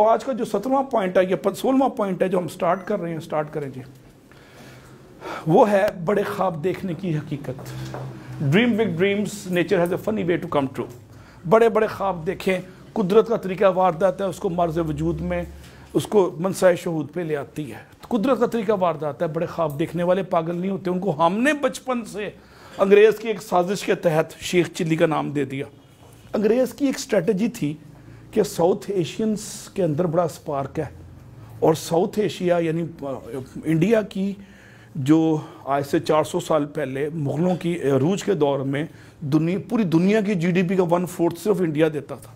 آج کا جو 17واں پوائنٹ ہے یا 16واں پوائنٹ ہے جو ہم سٹارٹ کر رہے ہیں، سٹارٹ کریں جی، وہ ہے بڑے خواب دیکھنے کی حقیقت. Dream big dreams, nature has a فنی وے ٹو کم ٹرو. بڑے بڑے خواب دیکھیں، قدرت کا طریقہ واردات ہے، اس کو مرز وجود میں، اس کو منصۂ شہود پہ لے آتی ہے. قدرت کا طریقہ واردات ہے، بڑے خواب دیکھنے والے پاگل نہیں ہوتے. ان کو ہم نے بچپن سے انگریز کی ایک سازش کے تحت شیخ چلی کا نام دے دیا. انگریز کی ایک اسٹریٹجی تھی کہ ساؤتھ ایشینز کے اندر بڑا سپارک ہے، اور ساؤتھ ایشیا یعنی انڈیا کی جو آج سے 400 سال پہلے مغلوں کی عروج کے دور میں پوری دنیا کی جی ڈی پی کا 1/4 صرف انڈیا دیتا تھا،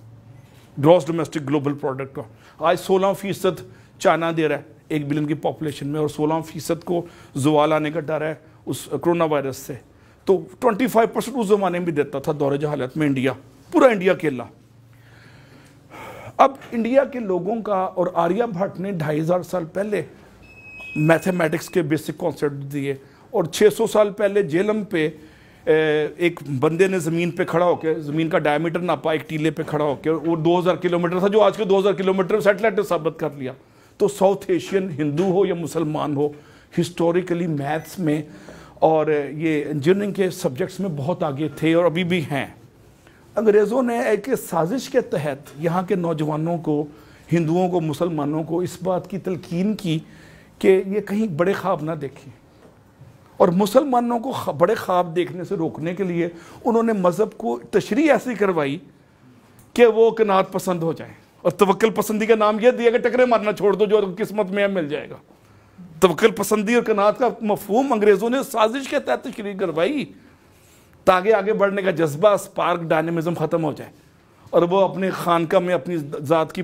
گراس ڈومیسٹک گلوبل پروڈکٹ کا. آج 16% چائنا دے رہا ہے 1 بلین کی پاپولیشن میں، اور 16% کو زوال آنے کا ڈر ہے اس کرونا وائرس سے. تو 25% اس زمانے میں بھی دیتا تھا دور جہالت میں انڈیا، پورا انڈیا اکیلا. اب انڈیا کے لوگوں کا، اور آریہ بھٹ نے 2500 سال پہلے میتھمیٹکس کے بیسک کانسیپٹ دیے، اور 600 سال پہلے جیلم پہ ایک بندے نے زمین پہ کھڑا ہو کے زمین کا ڈائیمیٹر ناپا ایک ٹیلے پہ کھڑا ہو کے، وہ 2000 کلومیٹر تھا، جو آج کے 2000 کلومیٹر سیٹلائٹ نے ثابت کر لیا. تو ساؤتھ ایشین ہندو ہو یا مسلمان ہو، ہسٹوریکلی میتھس میں اور یہ انجینئرنگ کے سبجیکٹس میں بہت آگے تھے اور ابھی بھی ہیں. انگریزوں نے ایک سازش کے تحت یہاں کے نوجوانوں کو، ہندوؤں کو، مسلمانوں کو اس بات کی تلقین کی کہ یہ کہیں بڑے خواب نہ دیکھیں، اور مسلمانوں کو بڑے خواب دیکھنے سے روکنے کے لیے انہوں نے مذہب کو تشریح ایسی کروائی کہ وہ قناعت پسند ہو جائیں. اور توکل پسندی کا نام یہ دیا کہ ٹکرے مارنا چھوڑ دو، جو قسمت میں مل جائے گا. توکل پسندی اور قناعت کا مفہوم انگریزوں نے سازش کے تحت تشریح کروائی تاکہ آگے بڑھنے کا جذبہ، سپارک، ڈائنامزم ختم ہو جائے اور وہ اپنے خانقاہ میں اپنی ذات کی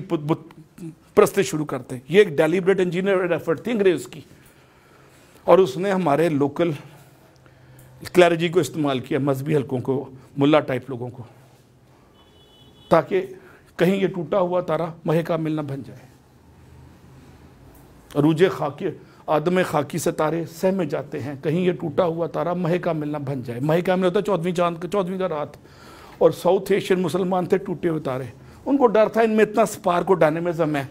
پرستی شروع کرتے ہیں. یہ ایک ڈیلیبریٹ انجینئر ایفرٹ تھی انگریز کی، اور اس نے ہمارے لوکل کلیرجی کو استعمال کیا، مذہبی حلقوں کو، ملا ٹائپ لوگوں کو، تاکہ کہیں یہ ٹوٹا ہوا تارا ماہ کامل نہ بن جائے. عروج خاکی، آدم خاکی سے تارے سہمے جاتے ہیں، کہیں یہ ٹوٹا ہوا تارا ماہ کامل نہ بن جائے. ماہ کامل ہوتا ہے 14ویں چاند، 14ویں کا رات. اور ساؤتھ ایشین مسلمان تھے ٹوٹے ہوئے تارے. ان کو ڈر تھا ان میں اتنا سپارک اور ڈائنامزم ہے،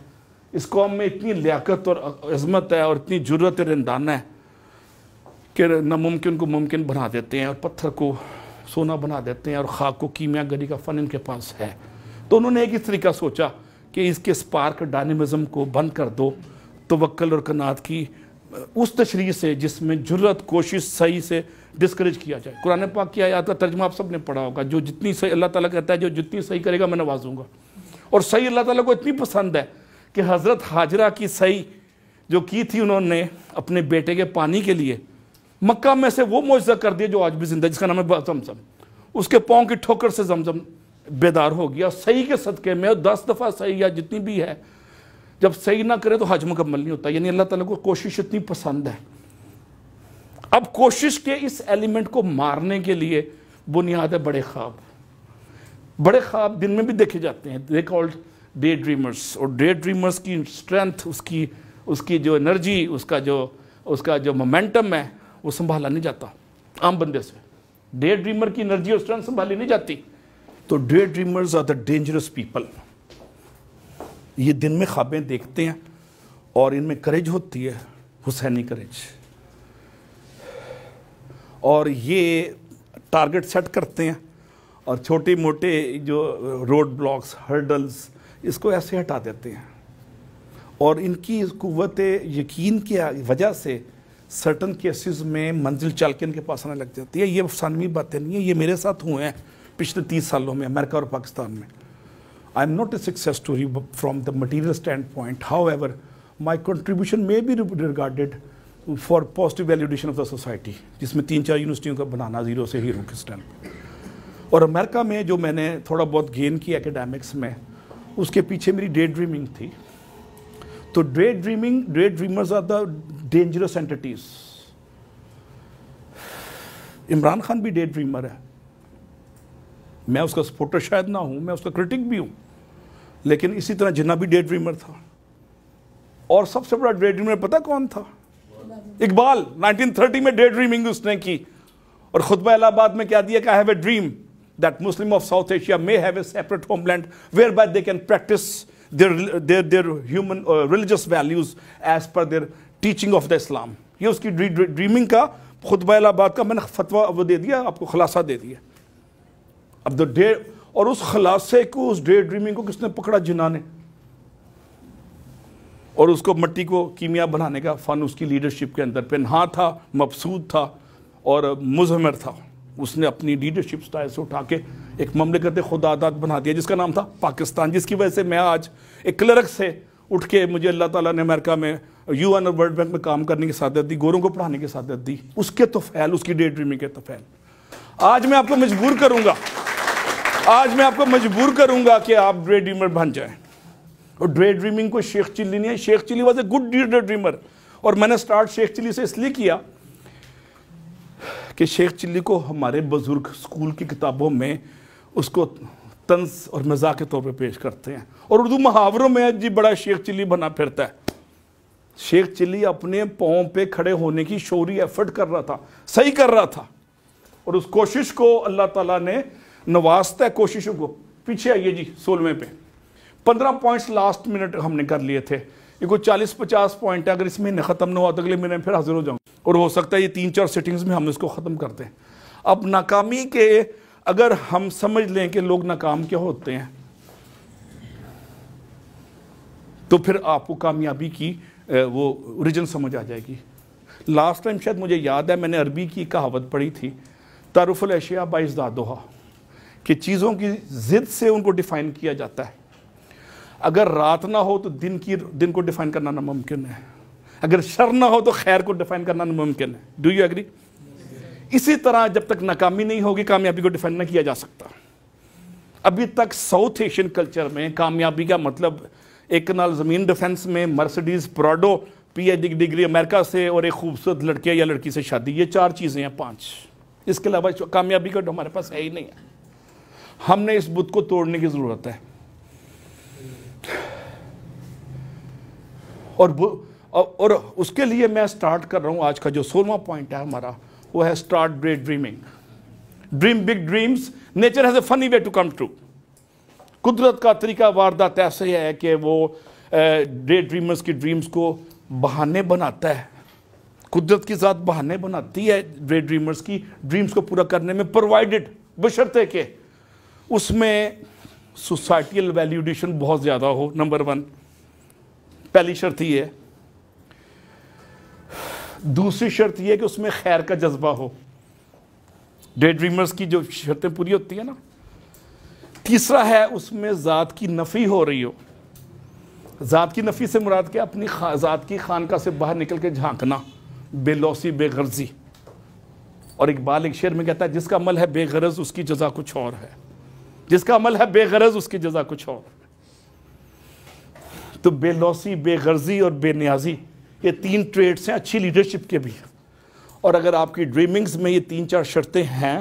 اس قوم میں اتنی لیاقت اور عظمت ہے اور اتنی جرأت رندانہ ہے کہ ناممکن کو ممکن بنا دیتے ہیں، اور پتھر کو سونا بنا دیتے ہیں، اور خاک کو کیمیا گری کا فن ان کے پاس ہے. تو انہوں نے ایک اس طریقہ سوچا کہ اس کے سپارک ڈائنامزم کو بند کر دو توکل اور قناعت کی اس تشریح سے جس میں جرأت، کوشش، صحیح سے ڈسکریج کیا جائے. قرآن پاک کی آیات کا ترجمہ آپ سب نے پڑھا ہوگا، جو جتنی صحیح اللہ تعالیٰ کہتا ہے جو جتنی صحیح کرے گا میں نوازوں گا. اور صحیح اللہ تعالیٰ کو اتنی پسند ہے کہ حضرت ہاجرہ کی صحیح جو کی تھی انہوں نے اپنے بیٹے کے پانی کے لیے، مکہ میں سے وہ معجزہ کر دیا جو آج بھی زندہ، جس کا نام ہے زمزم. اس کے پاؤں کی ٹھوکر سے زمزم بیدار ہو گیا. صحیح کے صدقے میں 10 دفعہ صحیح یا جتنی بھی ہے، جب صحیح نہ کرے تو حج مکمل نہیں ہوتا. یعنی اللہ تعالیٰ کو کوشش اتنی پسند ہے. اب کوشش کے اس ایلیمنٹ کو مارنے کے لیے بنیاد ہے بڑے خواب. بڑے خواب دن میں بھی دیکھے جاتے ہیں، دے کالڈ ڈے ڈریمرز. اور ڈے ڈریمرز کی اسٹرینتھ، اس کی جو انرجی، اس کا جو مومنٹم ہے وہ سنبھالا نہیں جاتا عام بندے سے. ڈے ڈریمر کی انرجی اور اسٹرینتھ سنبھالی نہیں جاتی. تو day dreamers are the dangerous people. یہ دن میں خوابیں دیکھتے ہیں اور ان میں کریج ہوتی ہے، حسینی کریج، اور یہ ٹارگٹ سیٹ کرتے ہیں اور چھوٹے موٹے جو روڈ بلاکس، ہرڈلز، اس کو ایسے ہٹا دیتے ہیں. اور ان کی قوت یقین کی وجہ سے سرٹن کیسز میں منزل چل کے ان کے پاس آنے لگ جاتی ہے. یہ افسانوی باتیں نہیں ہیں، یہ میرے ساتھ ہوئے ہیں پچھلے 30 سالوں میں امریکہ اور پاکستان میں. I am not a success story from the material standpoint. However, my contribution may be regarded for positive validation of the society, جس میں 3-4 یونیورسٹیوں کا بنانا زیرو سے ہیرو کے اسٹینڈ. اور امریکہ میں جو میں نے تھوڑا بہت گین کی اکیڈیمکس میں، اس کے پیچھے میری ڈے ڈریمنگ تھی. تو day dreamers are the dangerous entities. Imran Khan بھی ڈے ڈریمر ہے. میں اس کا سپورٹر شاید نہ ہوں، میں اس کا کرٹک بھی ہوں، لیکن اسی طرح جنہ بھی ڈے ڈریمر تھا. اور سب سے بڑا ڈے ڈریمر پتہ کون تھا؟ اقبال. 1930 میں ڈے ڈریمنگ اس نے کی، اور خطبہ الہ آباد میں کیا دیا کہ I have a dream that Muslim of South Asia may have a separate homeland whereby they can practice their human religious values as per their teaching of the Islam. یہ اس کی ڈریمنگ کا خطبہ الہباد کا میں نے فتویٰ وہ دے دیا آپ کو, خلاصہ دے دیا. اب اور اس خلاصے کو, اس ڈے ڈریمنگ کو کس نے پکڑا؟ جناح نے. اور اس کو مٹی کو کیمیا بنانے کا فن اس کی لیڈرشپ کے اندر پنہاں تھا, مبسوط تھا اور مضمر تھا. اس نے اپنی لیڈرشپ سٹائل سے اٹھا کے ایک مملکت خداداد بنا دیا جس کا نام تھا پاکستان, جس کی وجہ سے میں آج ایک کلرک سے اٹھ کے مجھے اللہ تعالیٰ نے امریکہ میں UN اور ورلڈ بینک میں کام کرنے کی سعادت دی, گوروں کو پڑھانے کی سعادت دی. اس کے توفیل, اس کی ڈے ڈریمنگ کے توفیل. آج میں آپ کو مجبور کروں گا کہ آپ ڈے ڈریمر بن جائیں. اور ڈے ڈریمنگ کو شیخ چلی نہیں ہے. شیخ چلی was a good day dreamer. اور میں نے سٹارٹ شیخ چلی سے اس لیے کیا کہ شیخ چلی کو ہمارے بزرگ اسکول کی کتابوں میں اس کو طنز اور مزاح کے طور پہ پیش کرتے ہیں, اور اردو محاوروں میں جی بڑا شیخ چلی بنا پھرتا ہے. شیخ چلی اپنے پاؤں پہ کھڑے ہونے کی شعوری ایفرٹ کر رہا تھا, صحیح کر رہا تھا, اور اس کوشش کو اللہ تعالیٰ نے نوازتا ہے. کوششوں کو پیچھے آئیے جی 16ویں پہ 15 پوائنٹس لاسٹ منٹ ہم نے کر لیے تھے. یہ کوئی 40-50 پوائنٹ ہے. اگر اس مہینے ختم نہ ہوا تو اگلے مہینے پھر حاضر ہو جاؤں, اور ہو سکتا ہے یہ 3-4 سیٹنگز میں ہم اس کو ختم کرتے ہیں. اب ناکامی کے اگر ہم سمجھ لیں کہ لوگ ناکام کیا ہوتے ہیں تو پھر آپ کو کامیابی کی وہ اوریجن سمجھ آ جائے گی. لاسٹ ٹائم شاید مجھے یاد ہے میں نے عربی کی کہاوت پڑھی تھی, تعارف الاشیاء باازدادہا, کہ چیزوں کی ضد سے ان کو ڈیفائن کیا جاتا ہے. اگر رات نہ ہو تو دن کو ڈیفائن کرنا ناممکن ہے. اگر شر نہ ہو تو خیر کو ڈیفائن کرنا ناممکن ہے. Do you agree? اسی طرح جب تک ناکامی نہیں ہوگی کامیابی کو ڈیفائن نہ کیا جا سکتا. ابھی تک ساؤتھ ایشین کلچر میں کامیابی کا مطلب ایک کنال زمین ڈیفنس میں مرسڈیز پراڈو PhD ڈگری امریکہ سے اور ایک خوبصورت لڑکے یا لڑکی سے شادی, یہ 4 چیزیں ہیں 5. اس کے علاوہ کامیابی کا ہمارے پاس ہے ہی نہیں ہے. ہم نے اس بت کو توڑنے کی ضرورت ہے. اور اس کے لیے میں سٹارٹ کر رہا ہوں آج کا جو 16واں پوائنٹ ہے ہمارا, وہ ہے start day dreaming. Dream big dreams, nature has a فنی وے ٹو کم ٹرو. قدرت کا طریقہ واردات ایسے ہے کہ وہ ڈے ڈریمرز کی ڈریمز کو بہانے بناتا ہے. قدرت کی ذات بہانے بناتی ہے ڈے ڈریمرز کی ڈریمز کو پورا کرنے میں, پرووائڈڈ بشرطے کہ اس میں سوسائٹیل ویلیوڈیشن بہت زیادہ ہو. نمبر 1 پہلی شرط یہ ہے. دوسری شرط یہ ہے کہ اس میں خیر کا جذبہ ہو. ڈے ڈریمرز کی جو شرطیں پوری ہوتی ہیں نا. تیسرا ہے اس میں ذات کی نفی ہو رہی ہو. ذات کی نفی سے مراد کیا؟ اپنی ذات کی خانقاہ سے باہر نکل کے جھانکنا, بے لوثی بے غرضی. اور اقبال ایک شعر میں کہتا ہے جس کا عمل ہے بے غرض اس کی جزا کچھ اور ہے. جس کا عمل ہے بے غرض اس کی جزا کچھ اور. تو بے لوثی, بے غرضی اور بے نیازی, یہ 3 ٹریٹس ہیں اچھی لیڈرشپ کے بھی. اور اگر آپ کی ڈریمنگز میں یہ 3-4 شرطیں ہیں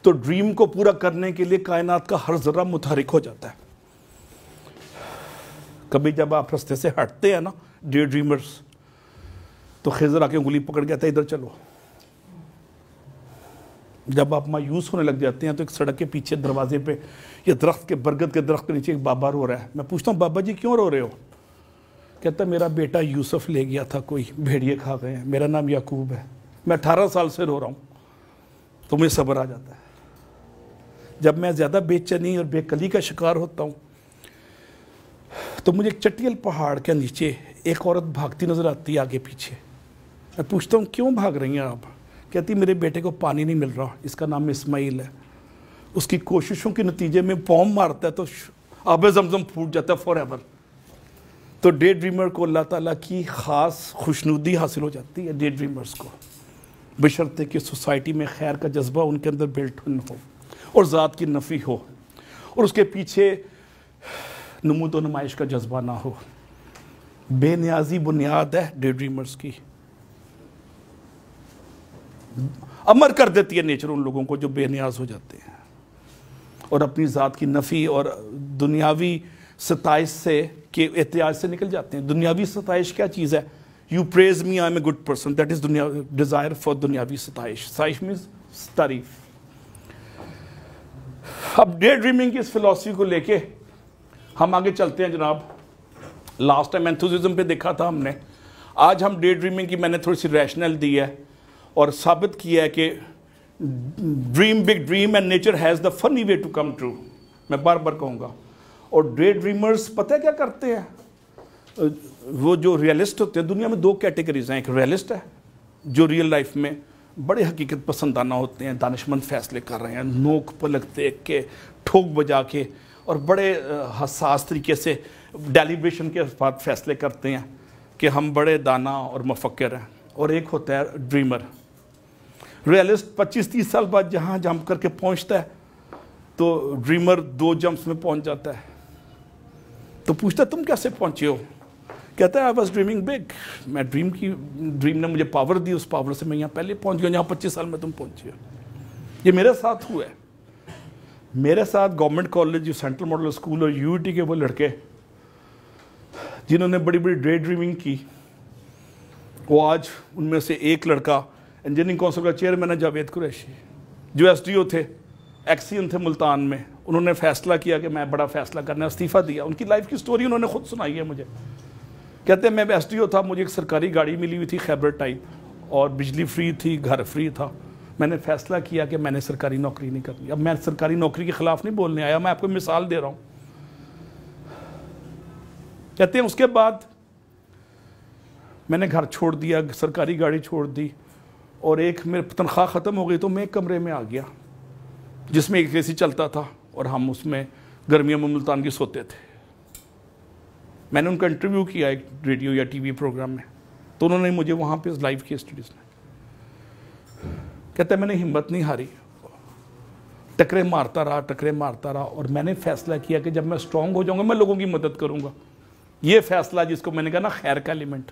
تو ڈریم کو پورا کرنے کے لیے کائنات کا ہر ذرہ متحرک ہو جاتا ہے. کبھی جب آپ رستے سے ہٹتے ہیں نا ڈے ڈریمرز, تو خضر آ کے انگلی پکڑ کے آتا ہے ادھر چلو. جب آپ مایوس ہونے لگ جاتے ہیں تو ایک سڑک کے پیچھے دروازے پہ یہ درخت کے برگد کے درخت کے نیچے ایک بابا رو رہا ہے. میں پوچھتا ہوں بابا جی کیوں رو رہے ہو؟ کہتا ہے میرا بیٹا یوسف لے گیا تھا, کوئی بھیڑیے کھا گئے ہیں, میرا نام یعقوب ہے, میں 18 سال سے رو رہا ہوں. تو مجھے صبر آ جاتا ہے. جب میں زیادہ بے چینی اور بے کلی کا شکار ہوتا ہوں تو مجھے ایک چٹیل پہاڑ کے نیچے ایک عورت بھاگتی نظر آتی ہے آگے پیچھے. میں پوچھتا ہوں کیوں بھاگ رہی ہیں آپ؟ کہتی میرے بیٹے کو پانی نہیں مل رہا, اس کا نام اسماعیل ہے, اس کی کوششوں کے نتیجے میں پوم مارتا ہے تو آب زمزم پھوٹ جاتا ہے فار ایور. تو ڈے ڈریمر کو اللہ تعالیٰ کی خاص خوشنودی حاصل ہو جاتی ہے. ڈے ڈریمرز کو بشرطے کہ سوسائٹی میں خیر کا جذبہ ان کے اندر بلٹ ہو اور ذات کی نفی ہو اور اس کے پیچھے نمود و نمائش کا جذبہ نہ ہو. بے نیازی بنیاد ہے ڈے ڈریمرز کی. امر کر دیتی ہے نیچر ان لوگوں کو جو بے نیاز ہو جاتے ہیں اور اپنی ذات کی نفی اور دنیاوی ستائش سے کہ احتیاج سے نکل جاتے ہیں. دنیاوی ستائش کیا چیز ہے؟ You praise me I am a good person, that is desire for دنیاوی ستائش. ستائش مینز تعریف. اب ڈے ڈریمنگ کی اس فلسفی کو لے کے ہم آگے چلتے ہیں جناب. لاسٹ ٹائم انتھوززم پہ دیکھا تھا ہم نے. آج ہم ڈے ڈریمنگ کی میں نے تھوڑی سی ریشنل دی ہے اور ثابت کیا ہے کہ dream big dream and nature has the فنی وے ٹو کم ٹرو. میں بار بار کہوں گا. اور ڈے ڈریمرز پتہ ہے کیا کرتے ہیں؟ وہ جو ریئلسٹ ہوتے ہیں, دنیا میں دو کیٹیگریز ہیں. ایک ریئلسٹ ہے جو ریئل لائف میں بڑے حقیقت پسندانہ ہوتے ہیں, دانشمند فیصلے کر رہے ہیں, نوک پلک دیکھ کے, ٹھوک بجا کے, اور بڑے حساس طریقے سے ڈیلیبریشن کے بعد فیصلے کرتے ہیں کہ ہم بڑے دانا اور مفکر ہیں. اور ایک ہوتا ہے ڈریمر. ریئلسٹ 25-30 سال بعد جہاں جمپ کر کے پہنچتا ہے تو ڈریمر 2 جمپس میں پہنچ جاتا ہے. تو پوچھتا ہے تم کیسے پہنچے ہو؟ کہتا ہے آئی واز ڈریمنگ بگ. میں ڈریم نے مجھے پاور دی, اس پاور سے میں یہاں پہلے پہنچ گیا جہاں 25 سال میں تم پہنچے ہو. یہ میرے ساتھ ہوا ہے. میرے ساتھ گورنمنٹ کالج, جو سینٹرل ماڈل اسکول اور یو ٹی کے وہ لڑکے جنہوں نے بڑی بڑی ڈے ڈریمنگ کی, وہ آج ان میں سے ایک لڑکا انجینئرنگ کونسل کا چیئرمین ہے, جاوید قریشی, جو ایس ڈی او تھے, ایکسین تھے ملتان میں. انہوں نے فیصلہ کیا کہ میں بڑا فیصلہ کرنا ہے, استعفیٰ دیا. ان کی لائف کی سٹوری انہوں نے خود سنائی ہے مجھے. کہتے ہیں میں ایس ڈی او تھا, مجھے ایک سرکاری گاڑی ملی ہوئی تھی خیبر ٹائپ, اور بجلی فری تھی, گھر فری تھا. میں نے فیصلہ کیا کہ میں نے سرکاری نوکری نہیں کرنی. اب میں سرکاری نوکری کے خلاف نہیں بولنے آیا, میں آپ کو مثال دے رہا ہوں. کہتے ہیں اس کے بعد میں نے گھر چھوڑ دیا, سرکاری گاڑی چھوڑ دی, اور ایک میرے تنخواہ ختم ہو گئی تو میں ایک کمرے میں آ گیا جس میں ایک اے سی چلتا تھا, اور ہم اس میں گرمیوں میں ملتان کی سوتے تھے. میں نے ان کا انٹرویو کیا ایک ریڈیو یا ٹی وی پروگرام میں, تو انہوں نے مجھے وہاں پہ لائیو کی اسٹڈیز میں. کہتے ہیں میں نے ہمت نہیں ہاری, ٹکرے مارتا رہا, اور میں نے فیصلہ کیا کہ جب میں اسٹرانگ ہو جاؤں گا میں لوگوں کی مدد کروں گا. یہ فیصلہ جس کو میں نے کہا نا خیر کا ایلیمنٹ.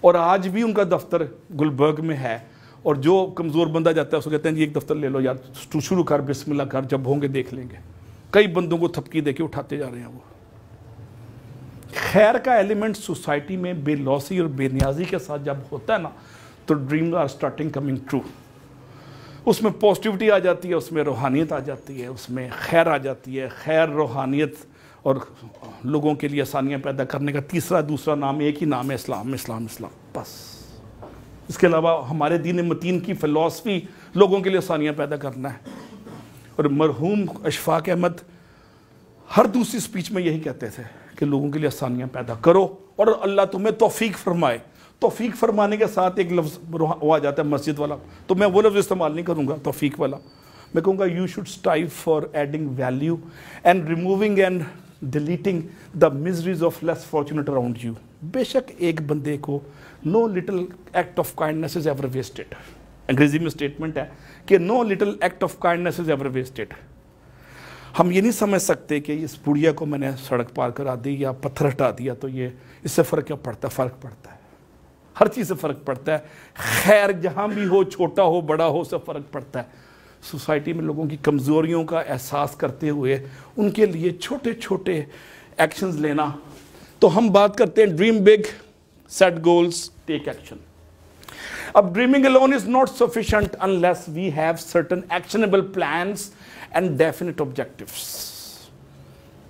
اور آج بھی ان کا دفتر گلبرگ میں ہے, اور جو کمزور بندہ جاتا ہے اس کو کہتے ہیں جی ایک دفتر لے لو یار, تو شروع کر, بسم اللہ کر, جب ہوں گے دیکھ لیں گے. کئی بندوں کو تھپکی دے کے اٹھاتے جا رہے ہیں وہ. خیر کا ایلیمنٹ سوسائٹی میں بے لوسی اور بے نیازی کے ساتھ جب ہوتا ہے نا, تو dreams are starting coming true. اس میں پازیٹیوٹی آ جاتی ہے, اس میں روحانیت آ جاتی ہے, اس میں خیر آ جاتی ہے. خیر, روحانیت اور لوگوں کے لیے آسانیاں پیدا کرنے کا دوسرا نام ایک ہی نام ہے, اسلام. بس اس کے علاوہ ہمارے دین متین کی فلسفی لوگوں کے لیے آسانیاں پیدا کرنا ہے. اور مرحوم اشفاق احمد ہر دوسری سپیچ میں یہی کہتے تھے کہ لوگوں کے لیے آسانیاں پیدا کرو اور اللہ تمہیں توفیق فرمائے. توفیق فرمانے کے ساتھ ایک لفظ وہ آ جاتا ہے مسجد والا, تو میں وہ لفظ استعمال نہیں کروں گا توفیق والا. میں کہوں گا you should strive for adding value and removing and deleting the miseries of less fortunate around you. بے شک ایک بندے کو no little act of kindness is ever wasted. انگریزی میں اسٹیٹمنٹ ہے کہ no little act of kindness is ever wasted. ہم یہ نہیں سمجھ سکتے کہ اس بڑھیا کو میں نے سڑک پار کرا دی یا پتھر ہٹا دیا تو یہ اس سے فرق کیا پڑتا ہے. فرق پڑتا ہے, ہر چیز سے فرق پڑتا ہے. خیر جہاں بھی ہو, چھوٹا ہو بڑا ہو, سے فرق پڑتا ہے. سوسائٹی میں لوگوں کی کمزوریوں کا احساس کرتے ہوئے ان کے لیے چھوٹے چھوٹے ایکشنز لینا. تو ہم بات کرتے ہیں dream big, set goals, take action. اب dreaming alone is not sufficient unless we have certain actionable plans and definite objectives.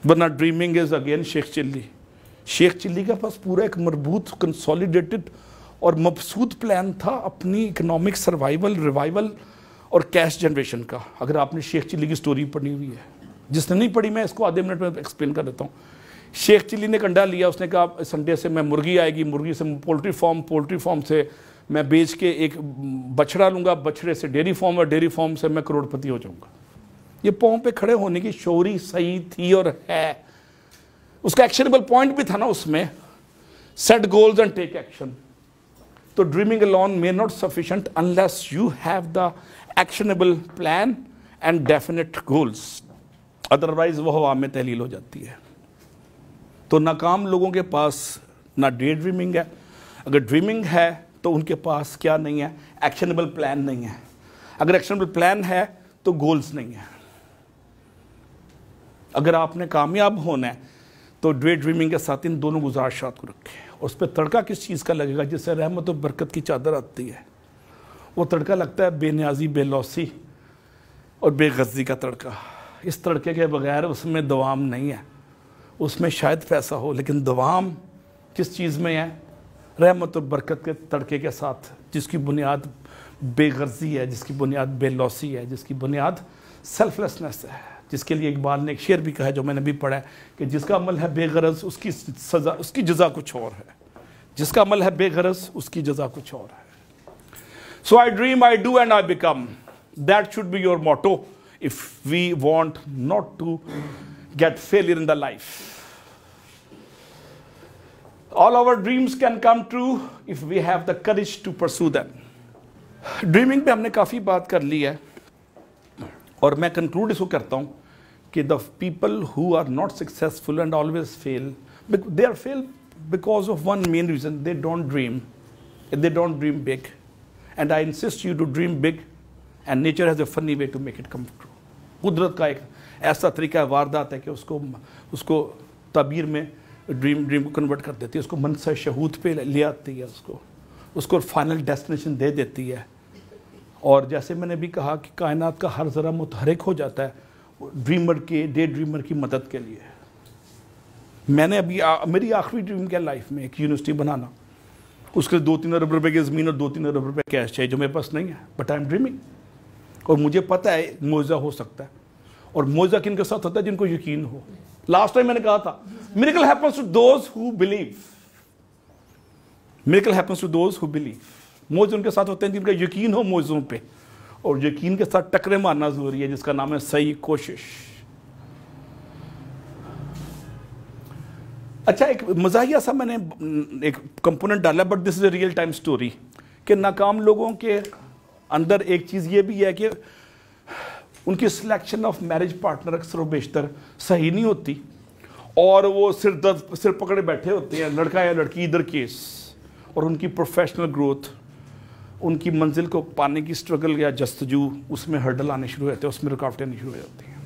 ورنہ ڈریمنگ از اگین شیخ چلی. شیخ چلی کے پاس پورا ایک مربوط, کنسولیڈیٹڈ اور مبسوط پلان تھا اپنی اکنامک سروائیول, ریوائیول اور کیش جنریشن کا. اگر آپ نے شیخ چلی کی سٹوری پڑھی ہوئی ہے, جس نے نہیں پڑھی میں اس کو آدھے منٹ میں ایکسپلین کر دیتا ہوں. شیخ چلی نے ایک انڈا لیا, اس نے کہا سنڈے سے میں مرغی آئے گی, مرغی سے پولٹری فارم سے میں بیچ کے ایک بچڑا لوں گا, بچڑے سے ڈیری فارم, اور ڈیری فارم سے میں کروڑ پتی ہو جاؤں گا. یہ پاؤں پہ کھڑے ہونے کی شعوری صحیح تھی اور ہے. اس کا ایکشنیبل پوائنٹ بھی تھا نا اس میں, set goals and take action. تو dreaming alone may not sufficient unless you have the actionable plan and definite goals. Otherwise وہ ہوا میں تحلیل ہو جاتی ہے. تو ناکام لوگوں کے پاس نہ ڈے ڈریمنگ ہے. اگر ڈریمنگ ہے تو ان کے پاس کیا نہیں ہے, ایکشنیبل پلان نہیں ہے. اگر ایکشنیبل پلان ہے تو گولز نہیں ہے. اگر آپ نے کامیاب ہونا ہے تو ڈے ڈریمنگ کے ساتھ ان دونوں گزارشات کو رکھیں. اس پہ تڑکا کس چیز کا لگے گا؟ جس سے رحمت و برکت کی چادر آتی ہے. وہ تڑکا لگتا ہے بے نیازی, بے لوسی اور بے غرضی کا تڑکا. اس تڑکے کے بغیر اس میں دوام نہیں ہے. اس میں شاید پیسہ ہو، لیکن دوام کس چیز میں ہے؟ رحمت اور برکت کے تڑکے کے ساتھ، جس کی بنیاد بے غرضی ہے، جس کی بنیاد بے لوسی ہے، جس کی بنیاد سیلف لیسنس ہے، جس کے لیے اقبال نے ایک شعر بھی کہا ہے جو میں نے بھی پڑھا ہے کہ جس کا عمل ہے بے غرض اس کی سزا، اس کی جزا کچھ اور ہے. جس کا عمل ہے بے غرض اس کی جزا کچھ اور ہے. So I dream, I do and I become. That should be your motto if we want not to get failure in the life. All our dreams can come true if we have the courage to pursue them. Dreaming پہ ہم نے کافی بات کر لی ہے اور میں conclude اس کو کرتا ہوں کہ the people who are not successful and always fail, they are fail because of one main reason: they don't dream. They don't dream big. And I insist you to dream big, and nature has a funny way to make it come true. قدرت کا ایک ایسا طریقہ واردات ہے کہ اس کو تعبیر میں ڈریم کو کنورٹ کر دیتی ہے، اس کو منصہ شہود پہ لے آتی ہے، اس کو فائنل ڈیسٹینیشن دے دیتی ہے. اور جیسے میں نے بھی کہا کہ کائنات کا ہر ذرہ متحرک ہو جاتا ہے ڈے ڈریمر کی مدد کے لیے. میں نے ابھی میری آخری ڈریم کیا لائف میں ایک یونیورسٹی بنانا، اس کے 2-3 ارب روپے کی زمین اور 2-3 ارب روپے کیش چاہیے جو میرے پاس نہیں ہے، بٹ آئی ایم ڈریمنگ. اور مجھے پتہ ہے معجزہ ہو سکتا ہے، اور معجزہ کن کے ساتھ ہوتا ہے؟ جن کو یقین ہو. لاسٹ ٹائم میں نے کہا تھا miracle happens to those who believe. miracle happens to those who believe. معجزے ان کے ساتھ ہوتے ہیں جن کا یقین ہو معجزوں پہ، اور یقین کے ساتھ ٹکرے مارنا ضروری ہے، جس کا نام ہے صحیح کوشش. اچھا، ایک مزاحیہ سا میں نے ایک کمپوننٹ ڈالا، but this is a real time story, کہ ناکام لوگوں کے اندر ایک چیز یہ بھی ہے کہ ان کی سلیکشن آف میرج پارٹنر اکثر و بیشتر صحیح نہیں ہوتی، اور وہ سر پکڑے بیٹھے ہوتے ہیں، لڑکا یا لڑکی ادھر کیس، اور ان کی پروفیشنل گروتھ، ان کی منزل کو پانے کی سٹرگل یا جستجو، اس میں ہرڈل آنے شروع ہوتے ہیں، اس میں رکاوٹیں آنی شروع ہو جاتی ہیں.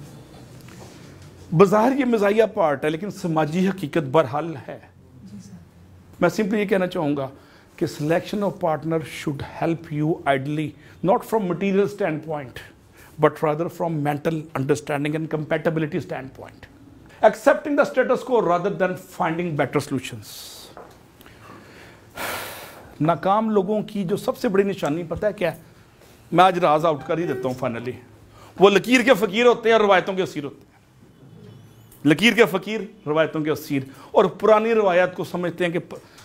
بظاہر یہ مزاحیہ پارٹ ہے، لیکن سماجی حقیقت برحال ہے. میں سمپلی یہ کہنا چاہوں گا کہ selection of partner should help you ideally, not from material stand point but rather from mental understanding and compatibility stand point. Accepting the status quo rather than finding better solutions. ناکام لوگوں کی جو سب سے بڑی نشانی پتہ ہے کیا ہے؟ میں آج راز آؤٹ کر ہی دیتا ہوں فائنلی. وہ لکیر کے فقیر ہوتے ہیں اور روایتوں کے اسیر ہوتے ہیں. لکیر کے فقیر، روایتوں کے اسیر، اور پرانی روایت کو سمجھتے ہیں کہ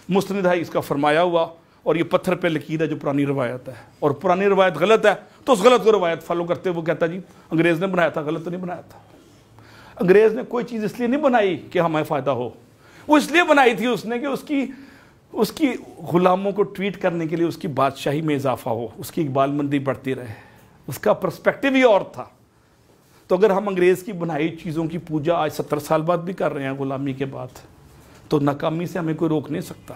مستند ہے اس کا فرمایا ہوا، اور یہ پتھر پہ لکیر ہے جو پرانی روایت ہے، اور پرانی روایت غلط ہے تو اس غلط کو روایت فالو کرتے وہ کہتا جی انگریز نے بنایا تھا، غلط تو نہیں بنایا تھا. انگریز نے کوئی چیز اس لیے نہیں بنائی کہ ہمیں فائدہ ہو، وہ اس لیے بنائی تھی اس نے کہ اس کی غلاموں کو ٹریٹ کرنے کے لیے اس کی بادشاہی میں اضافہ ہو، اس کی اقبال مندی بڑھتی رہے. اس کا پرسپیکٹیو ہی اور تھا. تو اگر ہم انگریز کی بنائی چیزوں کی پوجا آج 70 سال بعد بھی کر رہے ہیں غلامی کے بعد، تو ناکامی سے ہمیں کوئی روک نہیں سکتا.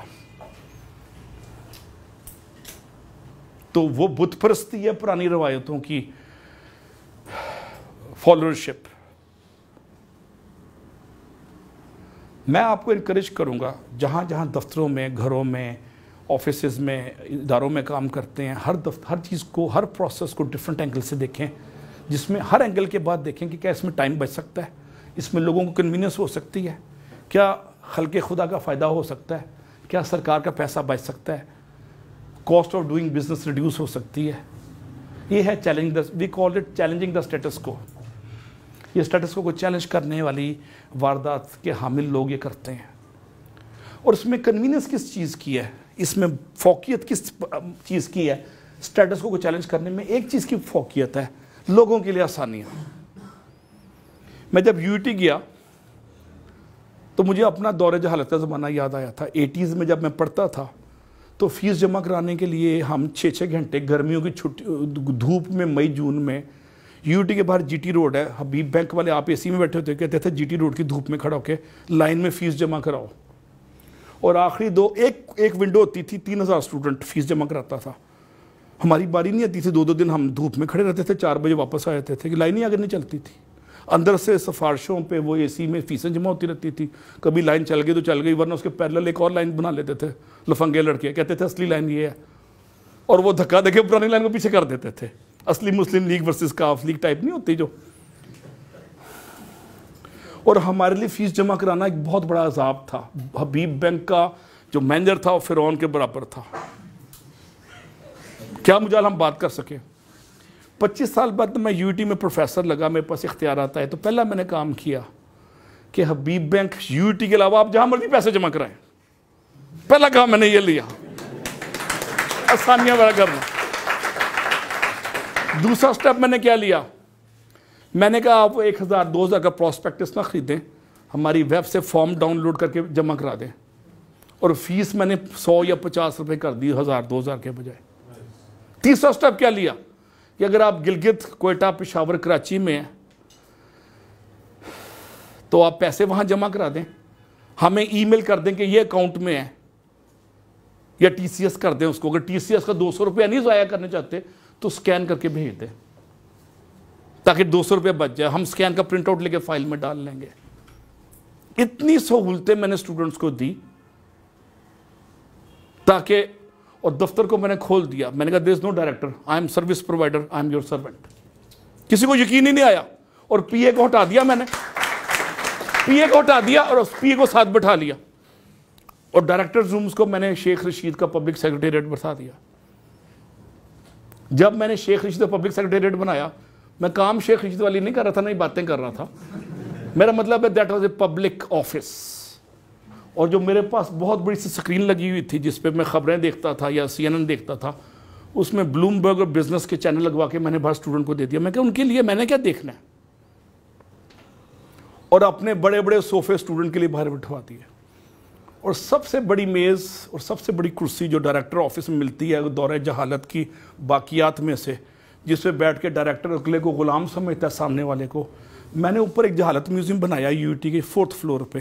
تو وہ بت پرستی ہے پرانی روایتوں کی فالوورشپ. میں آپ کو انکریج کروں گا جہاں جہاں دفتروں میں، گھروں میں، آفیسز میں، اداروں میں کام کرتے ہیں، ہر چیز کو، ہر پروسیس کو ڈیفرنٹ اینگل سے دیکھیں، جس میں ہر اینگل کے بعد دیکھیں کہ کیا اس میں ٹائم بچ سکتا ہے، اس میں لوگوں کو کنوینئنس ہو سکتی ہے، کیا خلق خدا کا فائدہ ہو سکتا ہے، کیا سرکار کا پیسہ بچ سکتا ہے، cost of doing business reduce ہو سکتی ہے. یہ ہے challenge, we call it challenging the status quo. یہ اسٹیٹس کو چیلنج کرنے والی واردات کے حامل لوگ یہ کرتے ہیں. اور اس میں کنوینئنس کس چیز کی ہے، اس میں فوقیت کس چیز کی ہے؟ اسٹیٹس کو چیلنج کرنے میں ایک چیز کی فوقیت ہے، لوگوں کے لیے آسانیاں. میں جب UT گیا تو مجھے اپنا دور جہالت کا زمانہ یاد آیا تھا. 80s میں جب میں پڑھتا تھا تو فیس جمع کرانے کے لیے ہم 6 گھنٹے گرمیوں کی چھٹی دھوپ میں، مئی جون میں، UT کے باہر GT روڈ ہے، حبیب بینک والے آپ AC میں بیٹھے ہوتے کہتے تھے GT روڈ کی دھوپ میں کھڑا ہو کے لائن میں فیس جمع کراؤ. اور آخری ایک ونڈو ہوتی تھی، 3000 اسٹوڈنٹ فیس جمع کراتا تھا. ہماری باری نہیں آتی تھی، 2 دن ہم دھوپ میں کھڑے رہتے تھے، 4 بجے واپس آ جاتے تھے کہ لائن ہی آگے نہیں چلتی تھی. اندر سے سفارشوں پہ وہ AC میں فیسیں جمع ہوتی رہتی تھی. کبھی لائن چل گئی تو چل گئی، ورنہ اس کے پیرلل ایک اور لائن بنا لیتے تھے لفنگے لڑکے، کہتے تھے اصلی لائن یہ ہے، اور وہ دھکا دے کے پرانی لائن کو پیچھے کر دیتے تھے. اصلی مسلم لیگ ورسز کاف لیگ ٹائپ نہیں ہوتی جو. اور ہمارے لیے فیس جمع کرانا ایک بہت بڑا عذاب تھا. حبیب بینک کا جو مینیجر تھا وہ فرعون کے برابر تھا. کیا مجال ہم بات کر سکیں. 25 سال بعد میں یو ٹی میں پروفیسر لگا, میرے پاس اختیارات آئے, تو پہلا میں نے کام کیا کہ حبیب بینک یو ٹی کے علاوہ آپ جہاں مرضی پیسے جمع کرائیں. پہلا کام میں نے یہ لیا, آسانیاں وغیرہ کرنا. دوسرا سٹیپ میں نے کیا لیا, میں نے کہا آپ 1000 2000 کا پراسپیکٹس نہ خریدیں, ہماری ویب سے فارم ڈاؤن لوڈ کر کے جمع کرا دیں. اور فیس میں نے 100 یا 50 روپے کر دی 1000 2000 کے بجائے. تیسرا سٹیپ کیا لیا کہ اگر آپ گلگت, کوئٹہ, پشاور, کراچی میں ہیں تو آپ پیسے وہاں جمع کرا دیں, ہمیں ای میل کر دیں کہ یہ اکاؤنٹ میں ہے, یا ٹی سی ایس کر دیں اس کو. اگر ٹی سی ایس کا 200 روپیہ نہیں ضائع کرنے چاہتے تو سکین کر کے بھیج دیں تاکہ 200 روپیہ بچ جائے. ہم سکین کا پرنٹ آؤٹ لے کے فائل میں ڈال لیں گے. اتنی سہولتیں میں نے اسٹوڈنٹس کو دی تاکہ, اور دفتر کو میں نے کھول دیا. میں نے کہا there is no director, I am service provider, I am your servant. کسی کو یقین ہی نہیں آیا, اور پی اے کو ہٹا دیا میں نے, پی اے کو ہٹا دیا اور اس پی اے کو ساتھ بٹھا لیا, اور ڈائریکٹر رومز کو میں نے شیخ رشید کا پبلک سیکریٹریٹ بتا دیا. جب میں نے شیخ رشید کا پبلک سیکریٹریٹ بنایا, میں کام شیخ رشید والی نہیں کر رہا تھا, نہیں باتیں کر رہا تھا. میرا مطلب ہے that was a public office. اور جو میرے پاس بہت بڑی سی سکرین لگی ہوئی تھی جس پہ میں خبریں دیکھتا تھا یا CNN دیکھتا تھا, اس میں بلوم برگ اور بزنس کے چینل لگوا کے میں نے باہر اسٹوڈنٹ کو دے دیا. میں کہا ان کے لیے میں نے کیا دیکھنا ہے, اور اپنے بڑے بڑے صوفے اسٹوڈنٹ کے لیے باہر بٹھوا دیے. اور سب سے بڑی میز اور سب سے بڑی کرسی جو ڈائریکٹر آفس میں ملتی ہے دورہ جہالت کی باقیات میں سے, جس پہ بیٹھ کے ڈائریکٹر اگلے کو غلام سمجھتا ہے سامنے والے کو, میں نے اوپر ایک جہالت میوزیم بنایا یو ٹی کے 4th فلور پہ.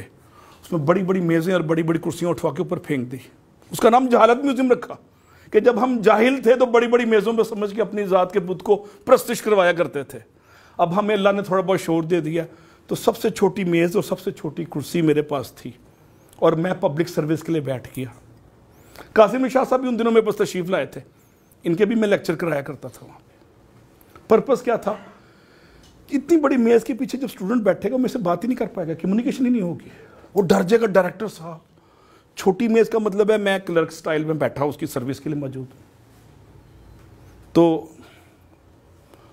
اس میں بڑی بڑی میزیں اور بڑی بڑی کرسیاں اٹھوا کے اوپر پھینک دی. اس کا نام جہالت میوزیم رکھا کہ جب ہم جاہل تھے تو بڑی بڑی میزوں پہ سمجھ کے اپنی ذات کے بت کو پرستش کروایا کرتے تھے. اب ہمیں اللہ نے تھوڑا بہت شعور دے دیا, تو سب سے چھوٹی میز اور سب سے چھوٹی کرسی میرے پاس تھی, اور میں پبلک سروس کے لیے بیٹھ گیا. قاسم شاہ صاحب بھی ان دنوں میرے پاس تشریف لائے تھے, ان کے بھی میں لیکچر کرایا کرتا تھا وہاں پہ. پرپس کیا تھا, اتنی بڑی میز کے پیچھے جب اسٹوڈنٹ بیٹھے گا میرے سے بات ہی نہیں کر پائے گا, کمیونیکیشن ہی نہیں ہوگی. وہ ڈر جائے گا ڈائریکٹر صاحب. چھوٹی میز کا مطلب ہے میں کلرک سٹائل میں بیٹھا اس کی سروس کے لیے موجود. تو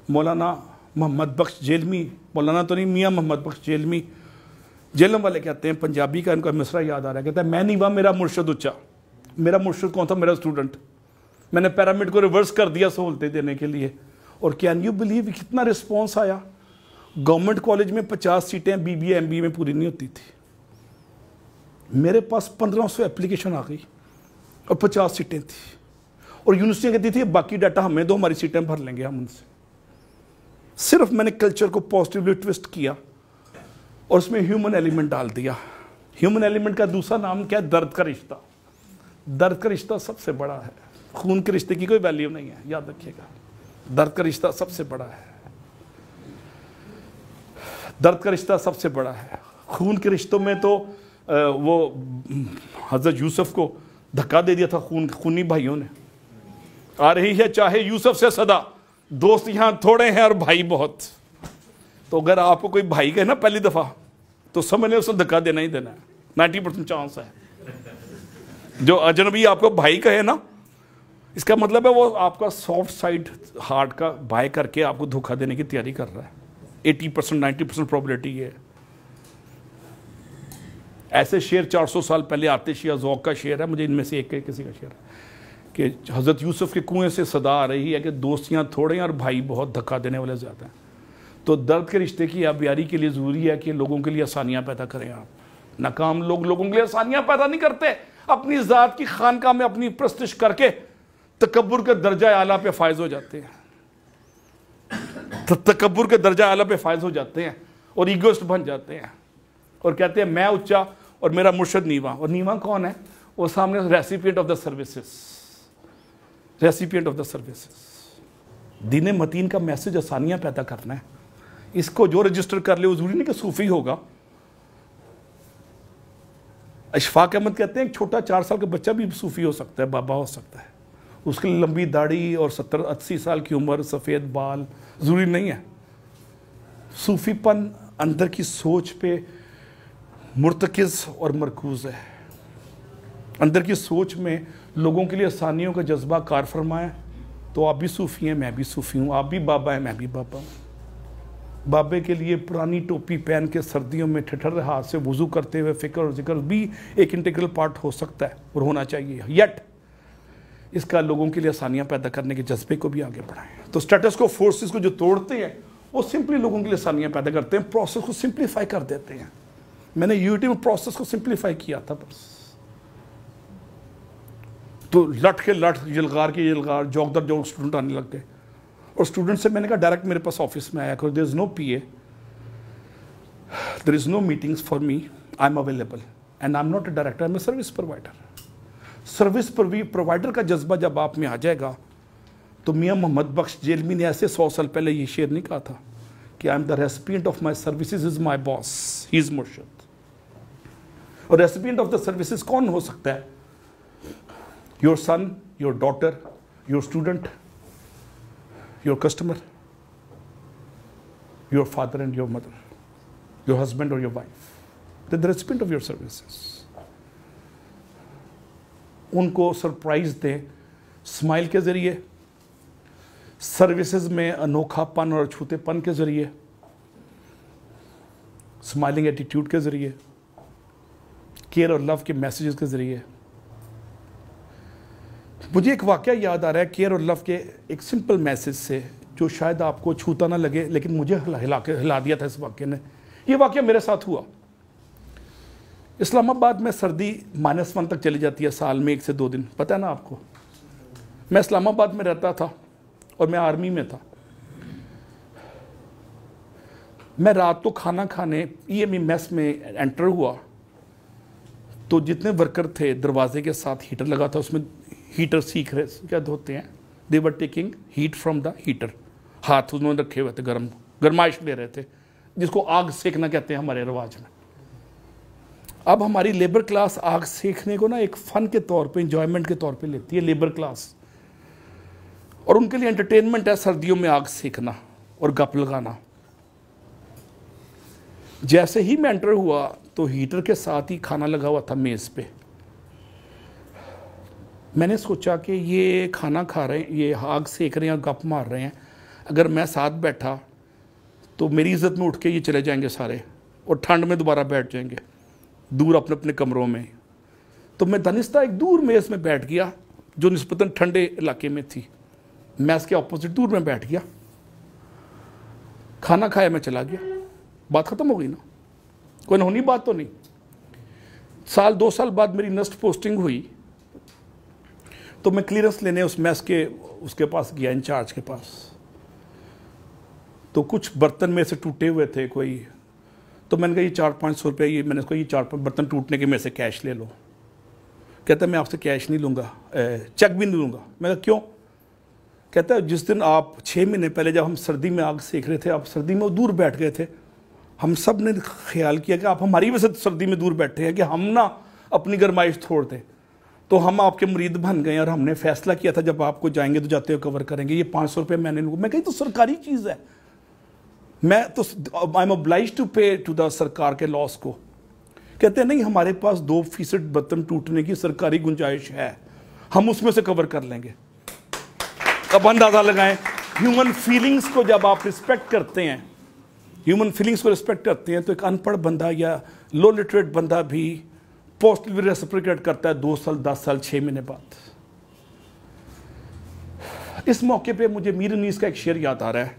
مولانا محمد بخش جیلمی, مولانا تو نہیں, میاں محمد بخش جیلمی, جیلم والے کہتے ہیں, پنجابی کا ان کا مصرع یاد آ رہا ہے, کہتا ہے میں نہیں ہوا میرا مرشد اچا. میرا مرشد کون تھا؟ میرا اسٹوڈنٹ. میں نے پیرامڈ کو ریورس کر دیا سہولتیں دینے کے لیے. اور کین یو بلیو کتنا رسپانس آیا. گورنمنٹ کالج میں 50 سیٹیں BBA MBA میں پوری نہیں ہوتی تھی, میرے پاس 1500 اپلیکیشن آ گئی اور 50 سیٹیں تھیں. اور یونیورسٹیاں کہتی تھی باقی ڈاٹا ہمیں دو, ہماری سیٹیں بھر لیں گے ہم ان سے. صرف میں نے کلچر کو پازیٹیولی ٹوسٹ کیا اور اس میں ہیومن ایلیمنٹ ڈال دیا. ہیومن ایلیمنٹ کا دوسرا نام کیا ہے؟ درد کا رشتہ. درد کا رشتہ سب سے بڑا ہے, خون کے رشتے کی کوئی ویلیو نہیں ہے, یاد رکھیے گا. درد کا رشتہ سب سے بڑا ہے, درد کا رشتہ سب سے بڑا ہے. خون کے رشتوں میں تو وہ حضرت یوسف کو دھکا دے دیا تھا خونی بھائیوں نے. آ رہی ہے چاہے یوسف سے صدا, دوست یہاں تھوڑے ہیں اور بھائی بہت. تو اگر آپ کو کوئی بھائی کہے نا پہلی دفعہ تو سمجھ لیں اس نے دھکا دینا ہی دینا ہے, 90% چانس ہے. جو اجنبی آپ کو بھائی کہے نا, اس کا مطلب ہے وہ آپ کا سافٹ سائڈ ہارٹ کا بائے کر کے آپ کو دھوکا دینے کی تیاری کر رہا ہے. 80% 90% پروبیبلٹی یہ ہے. ایسے شعر 400 سال پہلے آتے شیعہ ذوق کا شعر ہے, مجھے ان میں سے ایک کسی کا شعر ہے کہ حضرت یوسف کے کنویں سے صدا آ رہی ہے کہ دوستیاں تھوڑے ہیں اور بھائی بہت, دھکا دینے والے زیادہ ہیں. تو درد کے رشتے کی آبیاری کے لیے ضروری ہے کہ لوگوں کے لیے آسانیاں پیدا کریں آپ. ناکام لوگ لوگوں کے لیے آسانیاں پیدا نہیں کرتے, اپنی ذات کی خانقاہ میں اپنی پرستش کر کے تکبر کے درجہ اعلیٰ پہ فائز ہو جاتے ہیں. تکبر کے درجہ اعلیٰ پہ فائز ہو جاتے ہیں اور ایگوسٹ بن جاتے ہیں اور کہتے ہیں میں اونچا اور میرا مرشد نیواں. اور نیواں کون ہے؟ وہ سامنے recipient of the services, recipient of the services. دین متین کا میسج آسانیاں پیدا کرنا ہے. اس کو جو رجسٹر کر لے وہ ضروری نہیں کہ صوفی ہوگا. اشفاق احمد کہتے ہیں ایک چھوٹا 4 سال کا بچہ بھی صوفی ہو سکتا ہے, بابا ہو سکتا ہے. اس کی لمبی داڑھی اور 70-80 سال کی عمر, سفید بال ضروری نہیں ہے. صوفی پن اندر کی سوچ پہ مرتکز اور مرکوز ہے. اندر کی سوچ میں لوگوں کے لیے آسانیوں کا جذبہ کار فرما ہے. تو آپ بھی صوفی ہیں، میں بھی صوفی ہوں، آپ بھی بابا ہیں، میں بھی بابا ہوں. بابے کے لیے پرانی ٹوپی پہن کے سردیوں میں ٹھٹر ہاتھ سے وضو کرتے ہوئے فکر اور ذکر بھی ایک انٹیگرل پارٹ ہو سکتا ہے اور ہونا چاہیے. یٹ اس کا لوگوں کے لیے آسانیاں پیدا کرنے کے جذبے کو بھی آگے بڑھائیں. تو اسٹیٹس کو فورسز کو جو توڑتے ہیں وہ سمپلی لوگوں کے لیے آسانیاں پیدا کرتے ہیں، پروسیس کو سمپلیفائی کر دیتے ہیں. میں نے یوٹی میں پروسیس کو سمپلیفائی کیا تھا بس. تو لٹ کے لٹ، یلغار کے یلغار، جوک در جوک اسٹوڈنٹ آنے لگ گئے. اور اسٹوڈنٹ سے میں نے کہا ڈائریکٹ میرے پاس آفس میں آیا کرو. There is no P A, there is no meetings for me, I am available and I am not a director, I am a service provider. Service provider کا جذبہ جب آپ میں آ جائے گا تو میاں محمد بخش جیلمی نے ایسے 100 سال پہلے یہ شعر نہیں کہا تھا کہ I am the recipient of my services is my boss, he is مرشد. اور ریسپینٹ آف دا سروسز کون ہو سکتا ہے؟ Your son, your daughter, your student, your customer, your father and your mother, your husband or your wife. They're the recipient of your services. ان کو surprise دیں smile کے ذریعے، services میں انوکھا پن اور چھوتے پن کے ذریعے، اسمائلنگ ایٹیٹیوڈ کے ذریعے، کیئر اور لو کے میسیجز کے ذریعے. مجھے ایک واقعہ یاد آ رہا ہے کیئر اور لو کے ایک سمپل میسیج سے، جو شاید آپ کو چھوتا نہ لگے لیکن مجھے ہلا دیا تھا اس واقعے نے. یہ واقعہ میرے ساتھ ہوا. اسلام آباد میں سردی -1 تک چلی جاتی ہے سال میں 1 سے 2 دن، پتہ ہے نا آپ کو. میں اسلام آباد میں رہتا تھا اور میں آرمی میں تھا. میں رات کو کھانا کھانے میس میں انٹر ہوا تو جتنے ورکر تھے دروازے کے ساتھ ہیٹر لگا تھا، اس میں ہیٹر سیکھ رہے کیا ہوتے ہیں، they were taking heat from the heater. ہاتھ انہوں نے رکھے ہوئے تھے، گرمائش لے رہے تھے، جس کو آگ سیکنا کہتے ہیں ہمارے رواج میں. اب ہماری لیبر کلاس آگ سیکھنے کو نا ایک فن کے طور پہ، انجوائمنٹ کے طور پہ لیتی ہے لیبر کلاس. اور ان کے لیے انٹرٹینمنٹ ہے سردیوں میں آگ سیکنا اور گپ لگانا. جیسے ہی میں انٹر ہوا تو ہیٹر کے ساتھ ہی کھانا لگا ہوا تھا میز پہ. میں نے سوچا کہ یہ کھانا کھا رہے ہیں، یہ آگ سیک رہے ہیں اور گپ مار رہے ہیں، اگر میں ساتھ بیٹھا تو میری عزت میں اٹھ کے یہ چلے جائیں گے سارے اور ٹھنڈ میں دوبارہ بیٹھ جائیں گے دور اپنے اپنے کمروں میں. تو میں دانستہ ایک دور میز میں بیٹھ گیا جو نسبتاً ٹھنڈے علاقے میں تھی. میں اس کے اپوزٹ دور میں بیٹھ گیا، کھانا کھایا میں چلا گیا. بات ختم ہو گئی نا، کوئی انہونی بات تو نہیں. 2 سال بعد میری نیکسٹ پوسٹنگ ہوئی تو میں کلیئرنس لینے اس میس کے اس کے پاس گیا، انچارج کے پاس. تو کچھ برتن میں سے ٹوٹے ہوئے تھے کوئی، تو میں نے کہا یہ 400-500 روپے، یہ میں نے کہا یہ 4-5 برتن ٹوٹنے کے میں سے کیش لے لو. کہتا ہے میں آپ سے کیش نہیں لوں گا، چیک بھی نہیں لوں گا. میں کہا کیوں؟ کہتا ہے جس دن آپ 6 مہینے پہلے جب ہم سردی میں آگ سیک رہے تھے، آپ سردی میں دور بیٹھ گئے تھے، ہم سب نے خیال کیا کہ آپ ہماری وجہ سے سردی میں دور بیٹھے ہیں کہ ہم نہ اپنی گرمائش چھوڑ دیں، تو ہم آپ کے مرید بن گئے اور ہم نے فیصلہ کیا تھا جب آپ کو جائیں گے تو جاتے ہوئے کور کریں گے. یہ 500 روپے میں نے لوں گا. میں کہی تو سرکاری چیز ہے، میں تو I am obliged to pay to the سرکار کے لاس کو. کہتے ہیں نہیں، ہمارے پاس 2% برتن ٹوٹنے کی سرکاری گنجائش ہے، ہم اس میں سے کور کر لیں گے. اب اندازہ لگائیں ہیومن فیلنگز کو جب آپ رسپیکٹ کرتے ہیں، ہیومن فیلنگز کو رسپیکٹ کرتے ہیں تو ایک ان پڑھ بندہ یا لو لٹریٹ بندہ بھی پوسٹل ریسپریکیٹ کرتا ہے 2 سال 10 سال 6 مہینے بعد. اس موقع پہ مجھے میر انیس کا ایک شعر یاد آ رہا ہے،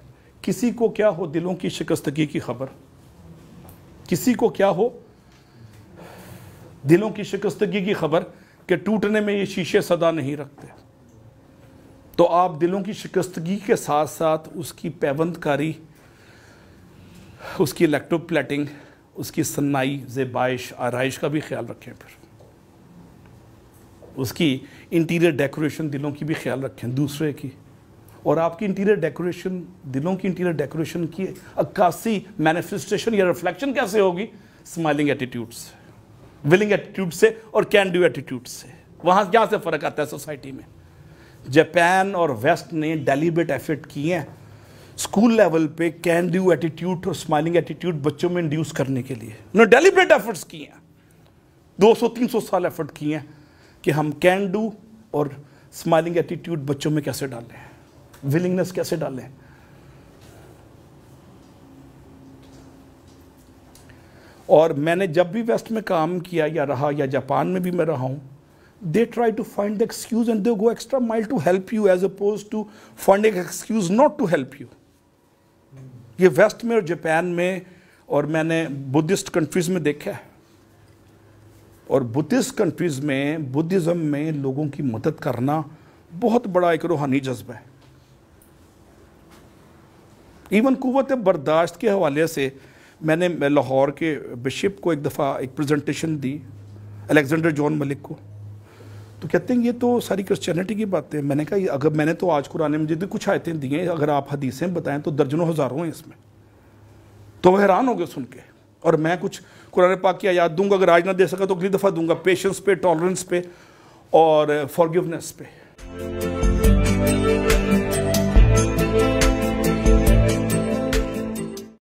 کسی کو کیا ہو دلوں کی شکستگی کی خبر، کسی کو کیا ہو دلوں کی شکستگی کی خبر کہ ٹوٹنے میں یہ شیشے صدا نہیں رکھتے. تو آپ دلوں کی شکستگی کے ساتھ ساتھ اس کی پیوند کاری، اس کی الیکٹرو پلیٹنگ، اس کی صنائی، زیبائش، آرائش کا بھی خیال رکھیں. پھر اس کی انٹیریئر ڈیکوریشن دلوں کی بھی خیال رکھیں دوسرے کی. اور آپ کی انٹیریئر ڈیکوریشن، دلوں کی انٹیریئر ڈیکوریشن کی عکاسی، مینیفیسٹیشن یا ریفلیکشن کیسے ہوگی؟ اسمائلنگ ایٹیٹیوڈ سے، ولنگ ایٹیٹیوڈ سے اور کین ڈو ایٹیٹیوڈ سے. وہاں کیا سے فرق آتا ہے سوسائٹی میں؟ جاپان اور ویسٹ نے ڈیلیبریٹ ایفرٹ کیے ہیں اسکول لیول پہ کین ڈو ایٹیٹیوڈ اور اسمائلنگ ایٹیٹیوڈ بچوں میں انڈیوس کرنے کے لیے انہوں نے ڈیلیبریٹ ایفرٹس کی ہیں، 200-300 سال ایفرٹ کیے ہیں کہ ہم کین ڈو اور اسمائلنگ ایٹیٹیوڈ بچوں میں کیسے ڈالیں، ولنگنس کیسے ڈالیں. اور میں نے جب بھی ویسٹ میں کام کیا یا رہا یا جاپان میں بھی میں رہا ہوں، they try to find the excuse and they go extra mile to help you as opposed to finding an excuse not to help you. یہ ویسٹ میں اور جاپان میں اور میں نے بدھسٹ کنٹریز میں دیکھا ہے، اور بدھسٹ کنٹریز میں بدھزم میں لوگوں کی مدد کرنا بہت بڑا ایک روحانی جذبہ ہے. ایون قوت برداشت کے حوالے سے میں نے لاہور کے بشپ کو ایک دفعہ ایک پریزنٹیشن دی، الیگزینڈر جان ملک کو، تو کہتے ہیں یہ تو ساری کرسچینٹی کی بات ہے. میں نے کہا اگر میں نے تو آج قرآن مجید میں کچھ آیتیں دی ہیں، اگر آپ حدیثیں بتائیں تو درجنوں ہزاروں ہیں اس میں. تو وہ حیران ہو گئے سن کے، اور میں کچھ قرآن پاک کی آیات دوں گا، اگر آج نہ دے سکا تو اگلی دفعہ دوں گا، پیشنس پہ، ٹالرنس پہ اور فارگیونیس پہ.